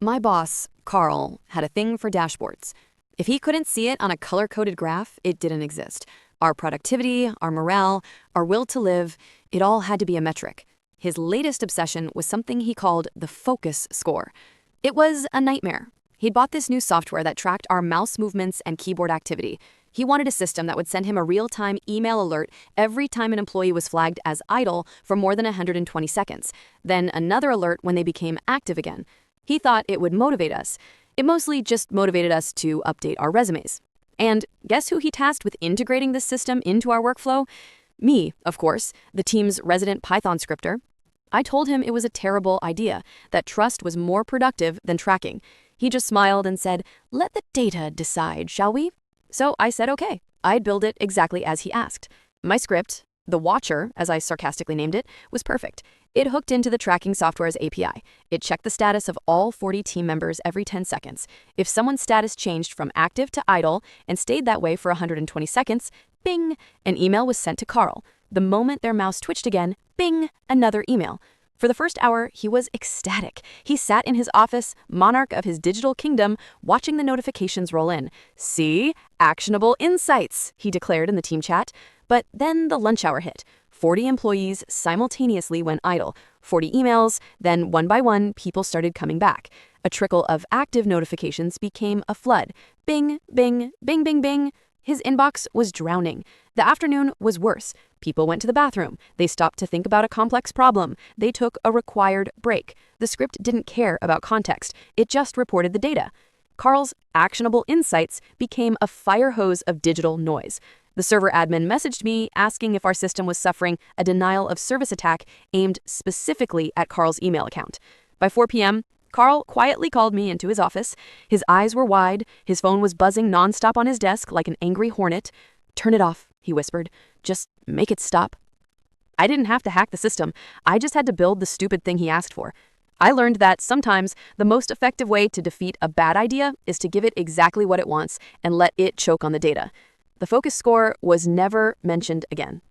My boss, Carl, had a thing for dashboards. If he couldn't see it on a color-coded graph, it didn't exist. Our productivity, our morale, our will to live, it all had to be a metric. His latest obsession was something he called the focus score. It was a nightmare. He'd bought this new software that tracked our mouse movements and keyboard activity. He wanted a system that would send him a real-time email alert every time an employee was flagged as idle for more than 120 seconds, then another alert when they became active again. He thought it would motivate us. It mostly just motivated us to update our resumes. And guess who he tasked with integrating this system into our workflow? Me, of course, the team's resident Python scripter. I told him it was a terrible idea, that trust was more productive than tracking. He just smiled and said, "Let the data decide, shall we?" So I said okay. I'd build it exactly as he asked. My script, the Watcher, as I sarcastically named it, was perfect. It hooked into the tracking software's API. It checked the status of all 40 team members every 10 seconds. If someone's status changed from active to idle and stayed that way for 120 seconds, bing, an email was sent to Carl. The moment their mouse twitched again, bing, another email. For the first hour, he was ecstatic. He sat in his office, monarch of his digital kingdom, watching the notifications roll in. "See? Actionable insights," he declared in the team chat. But then the lunch hour hit. 40 employees simultaneously went idle. 40 emails, then one by one, people started coming back. A trickle of active notifications became a flood. Bing, bing, bing, bing, bing. His inbox was drowning. The afternoon was worse. People went to the bathroom. They stopped to think about a complex problem. They took a required break. The script didn't care about context. It just reported the data. Carl's actionable insights became a fire hose of digital noise. The server admin messaged me asking if our system was suffering a denial of service attack aimed specifically at Carl's email account. By 4 p.m., Carl quietly called me into his office. His eyes were wide. His phone was buzzing nonstop on his desk like an angry hornet. "Turn it off," he whispered. "Just make it stop." I didn't have to hack the system. I just had to build the stupid thing he asked for. I learned that sometimes the most effective way to defeat a bad idea is to give it exactly what it wants and let it choke on the data. The focus score was never mentioned again.